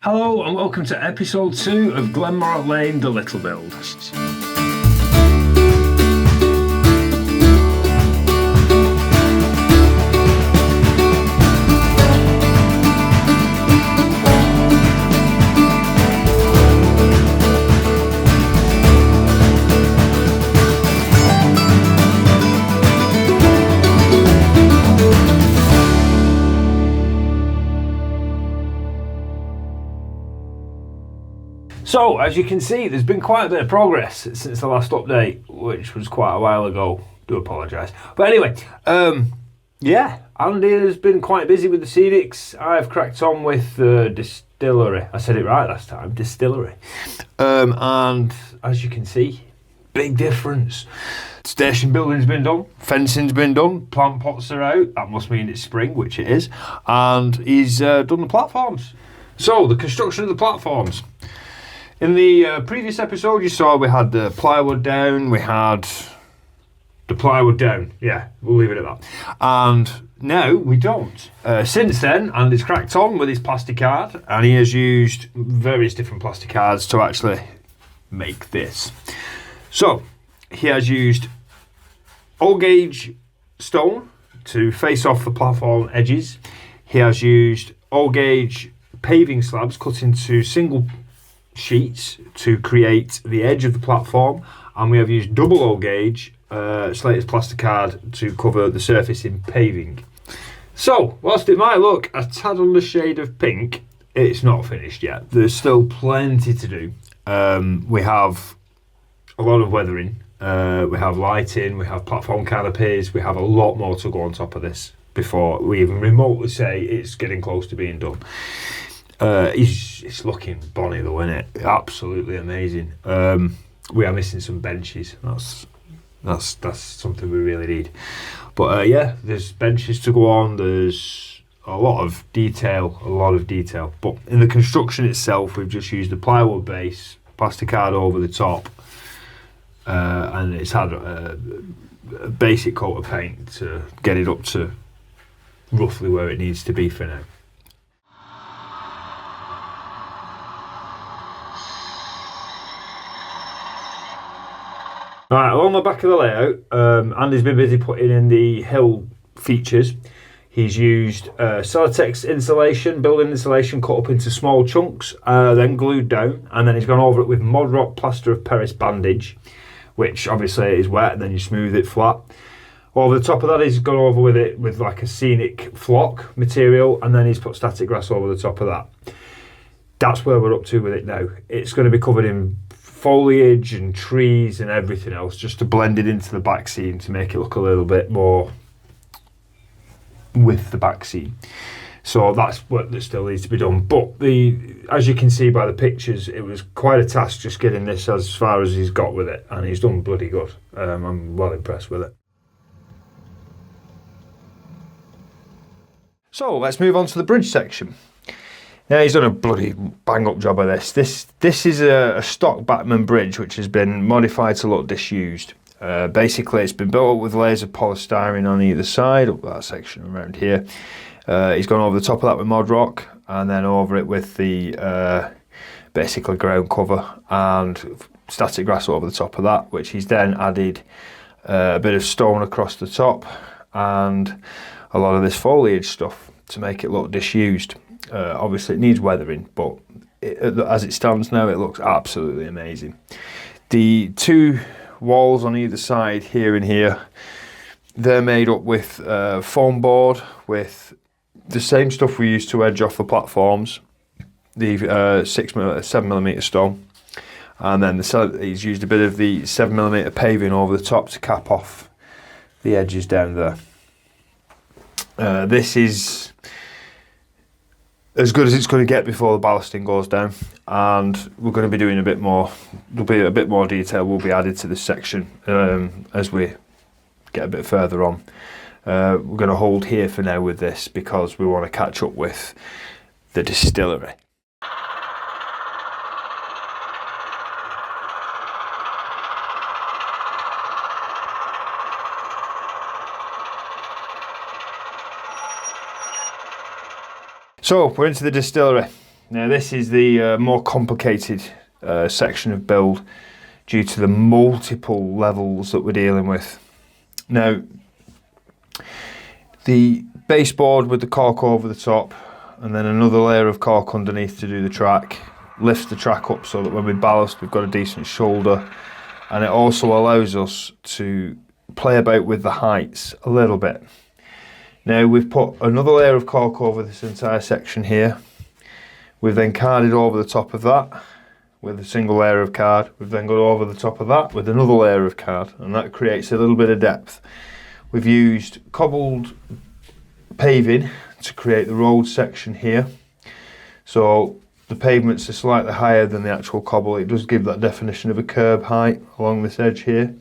Hello and welcome to episode 2 of Glenmorach Lane, The Little Build. So, as you can see, there's been quite a bit of progress since the last update, which was quite a while ago. Do apologise. But anyway, yeah, Andy has been quite busy with the scenics. I've cracked on with the Distillery. I said it right last time, Distillery. And as you can see, big difference. Station building's been done, fencing's been done, plant pots are out. That must mean it's spring, which it is. And he's done the platforms. So, the construction of the platforms. In the previous episode, you saw we had the plywood down, yeah, we'll leave it at that. And now we don't. Since then, Andy's cracked on with his plasticard, and he has used various different plasticards to actually make this. So, he has used old gauge stone to face off the platform edges. He has used old gauge paving slabs cut into single sheets to create the edge of the platform, and we have used double old gauge slated plasticard to cover the surface in paving. So, whilst it might look a tad on the shade of pink, it's not finished yet. There's still plenty to do. We have a lot of weathering, we have lighting, we have platform canopies, we have a lot more to go on top of this before we even remotely say it's getting close to being done. It's looking bonny though, isn't it? Absolutely amazing. We are missing some benches. That's something we really need. But yeah, there's benches to go on. There's a lot of detail. But in the construction itself, we've just used the plywood base, plasticard over the top, and it's had a basic coat of paint to get it up to roughly where it needs to be for now. Right, along the back of the layout, Andy's been busy putting in the hill features. He's used Celotex insulation, building insulation cut up into small chunks, then glued down, and then he's gone over it with Mod Rock plaster of Paris bandage, which obviously is wet, and then you smooth it flat. Over the top of that, he's gone over with it with like a scenic flock material, and then he's put static grass over the top of that. That's where we're up to with it now. It's going to be covered in foliage and trees and everything else, just to blend it into the back scene to make it look a little bit more with the back scene. So that's work that still needs to be done. But as you can see by the pictures, it was quite a task just getting this as far as he's got with it, and he's done bloody good. I'm well impressed with it. So let's move on to the bridge section. Yeah, he's done a bloody bang-up job of this. This is a stock Batman bridge which has been modified to look disused. Basically, it's been built up with layers of polystyrene on either side, up that section around here. He's gone over the top of that with Mod Rock, and then over it with the basically ground cover and static grass over the top of that, which he's then added a bit of stone across the top and a lot of this foliage stuff to make it look disused. Obviously it needs weathering, but as it stands now, it looks absolutely amazing. The two walls on either side, here and here, they're made up with foam board with the same stuff we used to edge off the platforms, the 7mm stone, and then he's used a bit of the 7mm paving over the top to cap off the edges down there. This is as good as it's going to get before the ballasting goes down, and we're going to be doing a bit more. There'll be a bit more detail will be added to this section as we get a bit further on. We're going to hold here for now with this because we want to catch up with the distillery. So we're into the distillery. Now this is the more complicated section of build due to the multiple levels that we're dealing with. Now, the baseboard with the cork over the top and then another layer of cork underneath to do the track lifts the track up so that when we ballast we've got a decent shoulder, and it also allows us to play about with the heights a little bit. Now we've put another layer of cork over this entire section here. We've then carded over the top of that with a single layer of card. We've then got over the top of that with another layer of card, and that creates a little bit of depth. We've used cobbled paving to create the road section here. So the pavements are slightly higher than the actual cobble. It does give that definition of a curb height along this edge here.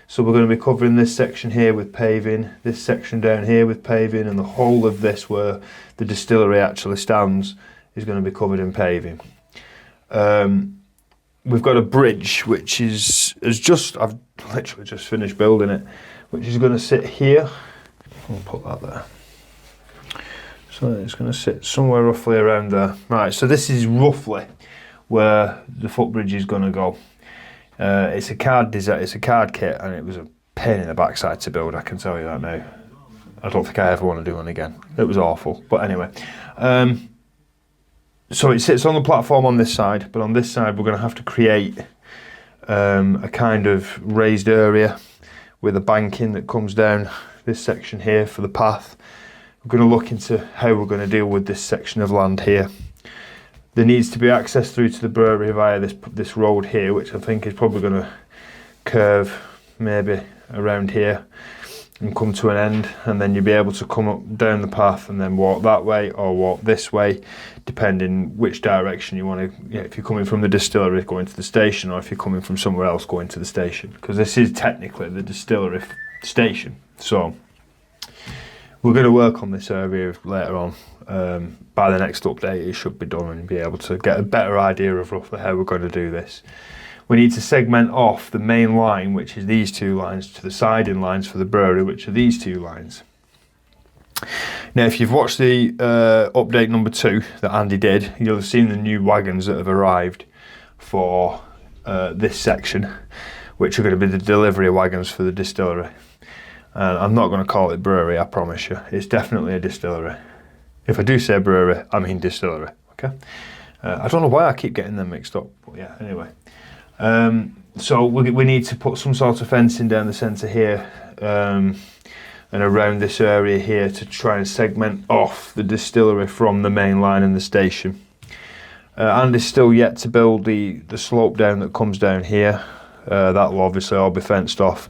So we're going to be covering this section here with paving, this section down here with paving, and the whole of this where the distillery actually stands is going to be covered in paving. We've got a bridge which I've literally just finished building it, which is going to sit here. I'll put that there. So it's going to sit somewhere roughly around there. Right, so this is roughly where the footbridge is going to go. It's a card design, it's a card kit, and it was a pain in the backside to build, I can tell you that now. I don't think I ever want to do one again. It was awful, but anyway. So it sits on the platform on this side, but on this side we're going to have to create a kind of raised area with a banking that comes down this section here for the path. We're going to look into how we're going to deal with this section of land here. There needs to be access through to the brewery via this road here, which I think is probably going to curve maybe around here and come to an end, and then you'll be able to come up down the path and then walk that way or walk this way, depending which direction you want to. If you're coming from the distillery going to the station, or if you're coming from somewhere else going to the station, because this is technically the distillery station. So we're going to work on this area later on. By the next update it should be done and be able to get a better idea of roughly how we're going to do this. We need to segment off the main line, which is these two lines, to the siding lines for the brewery, which are these two lines. Now if you've watched the update number 2 that Andy did, you'll have seen the new wagons that have arrived for this section, which are going to be the delivery wagons for the distillery. I'm not going to call it brewery, I promise you. It's definitely a distillery. If I do say brewery, I mean distillery, okay? I don't know why I keep getting them mixed up, but yeah, anyway. So we need to put some sort of fencing down the centre here and around this area here to try and segment off the distillery from the main line and the station. Andy's still yet to build the slope down that comes down here. That will obviously all be fenced off.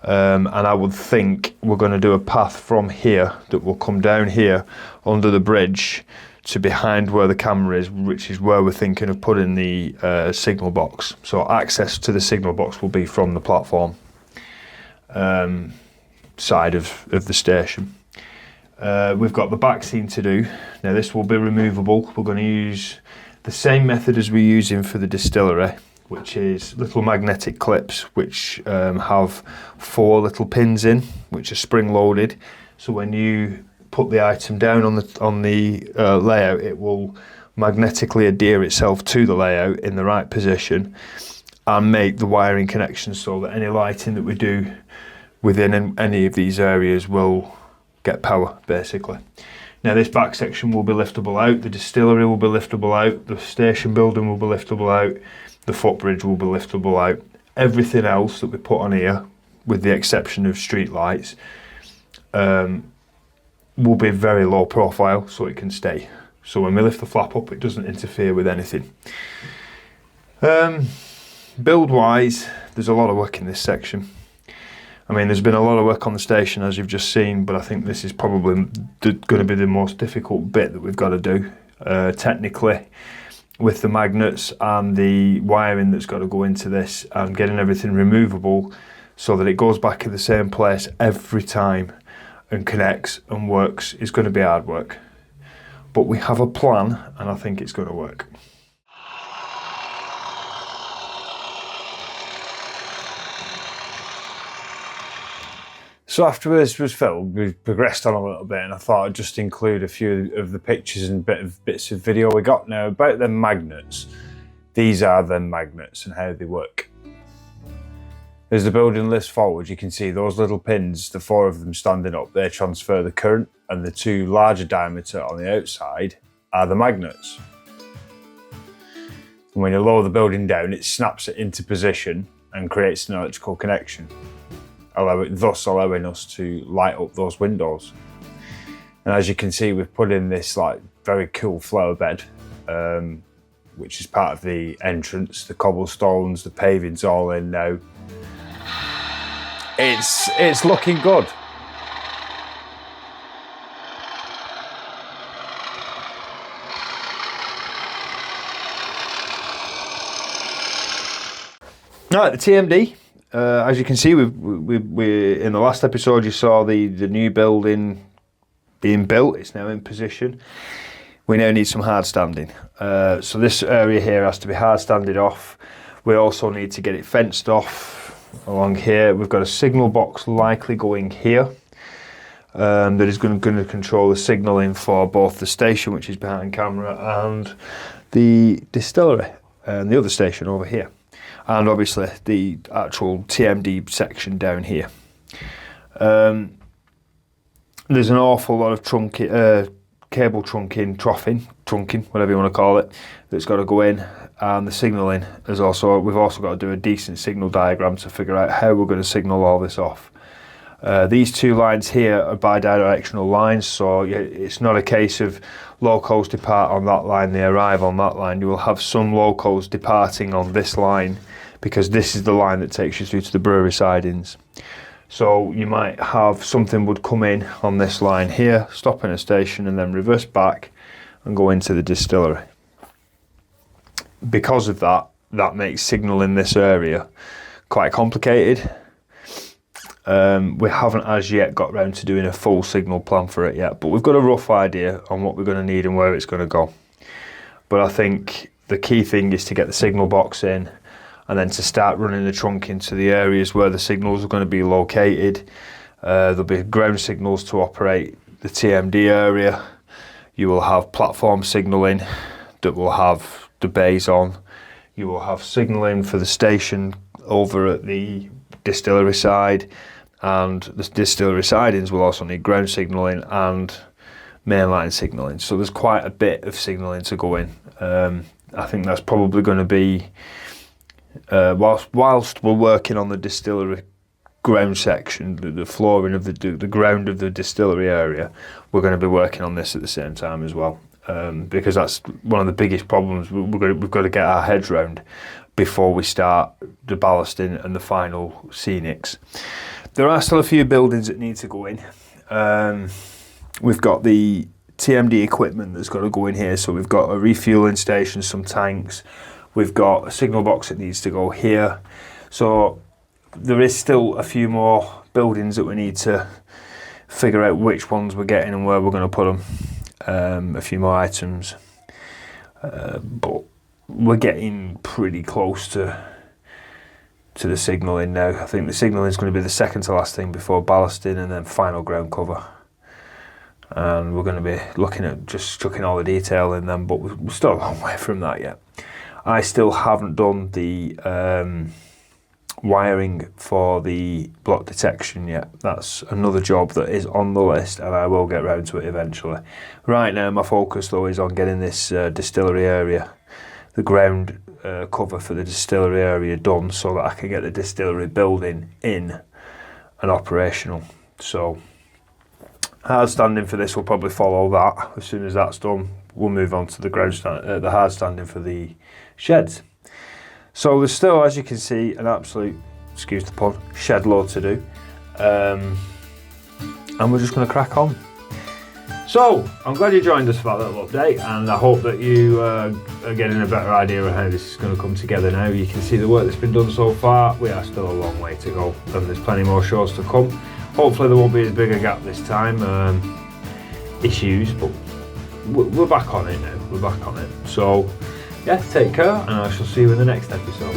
And I would think we're going to do a path from here that will come down here under the bridge to behind where the camera is, which is where we're thinking of putting the signal box. So access to the signal box will be from the platform side of the station. We've got the back scene to do. Now this will be removable. We're going to use the same method as we're using for the distillery, which is little magnetic clips which have 4 little pins in, which are spring loaded. So when you put the item down on the layout, it will magnetically adhere itself to the layout in the right position and make the wiring connections so that any lighting that we do within any of these areas will get power, basically. Now this back section will be liftable out, the distillery will be liftable out, the station building will be liftable out, the footbridge will be liftable out. Everything else that we put on here, with the exception of street lights, will be very low profile so it can stay. So when we lift the flap up, it doesn't interfere with anything. Build wise, there's a lot of work in this section. I mean, there's been a lot of work on the station as you've just seen, but I think this is probably going to be the most difficult bit that we've got to do technically, with the magnets and the wiring that's got to go into this and getting everything removable so that it goes back in the same place every time and connects and works is going to be hard work. But we have a plan and I think it's going to work. So after this was filmed, we progressed on a little bit, and I thought I'd just include a few of the pictures and bits of video we got now about the magnets. These are the magnets and how they work. As the building lifts forward, you can see those little pins, the 4 of them standing up, they transfer the current, and the 2 larger diameter on the outside are the magnets. And when you lower the building down, it snaps it into position and creates an electrical connection, thus allowing us to light up those windows. And as you can see, we've put in this like very cool flower bed, which is part of the entrance. The cobblestones, the paving's all in now. It's looking good. Now, the TMD, as you can see, we in the last episode you saw the new building being built. It's now in position. We now need some hard standing. So this area here has to be hard standed off. We also need to get it fenced off along here. We've got a signal box likely going here that is going to control the signalling for both the station, which is behind camera, and the distillery, and the other station over here. And obviously the actual TMD section down here. There's an awful lot of cable trunking, whatever you want to call it, that's got to go in, and the signalling is also, we've also got to do a decent signal diagram to figure out how we're going to signal all this off. These 2 lines here are bidirectional lines, so it's not a case of locos depart on that line, they arrive on that line. You will have some locos departing on this line, because this is the line that takes you through to the brewery sidings. So you might have something would come in on this line here, stop in a station, and then reverse back and go into the distillery. Because of that, that makes signal in this area quite complicated. We haven't as yet got round to doing a full signal plan for it yet, but we've got a rough idea on what we're going to need and where it's going to go. But I think the key thing is to get the signal box in, and then to start running the trunk into the areas where the signals are going to be located. There'll be ground signals to operate the TMD area. You will have platform signalling that will have the bays on. You will have signalling for the station over at the distillery side, and the distillery sidings will also need ground signalling and mainline signalling. So there's quite a bit of signalling to go in. I think that's probably going to be, whilst we're working on the distillery ground section, the flooring of the ground of the distillery area, we're going to be working on this at the same time as well, because that's one of the biggest problems we've got to get our heads round before we start the ballasting and the final scenics. There are still a few buildings that need to go in. We've got the TMD equipment that's got to go in here, so we've got a refueling station, some tanks, we've got a signal box that needs to go here. So there is still a few more buildings that we need to figure out which ones we're getting and where we're going to put them. A few more items, but we're getting pretty close to the signalling now. I think the signalling is going to be the second to last thing before ballasting, and then final ground cover. And we're going to be looking at just chucking all the detail in them, but we're still a long way from that yet. I still haven't done the wiring for the block detection yet. That's another job that is on the list, and I will get round to it eventually. Right now my focus though is on getting this distillery area, the ground cover for the distillery area done, so that I can get the distillery building in and operational. So hard standing for this will probably follow that. As soon as that's done, we'll move on to the the hard standing for the sheds. So there's still, as you can see, an absolute, excuse the pun, shed load to do, and we're just going to crack on. So I'm glad you joined us for that little update, and I hope that you are getting a better idea of how this is going to come together now. You can see the work that's been done so far. We are still a long way to go, and there's plenty more shows to come. Hopefully there won't be as big a gap this time, issues, but we're back on it now. We're back on it. So yeah, take care, and I shall see you in the next episode.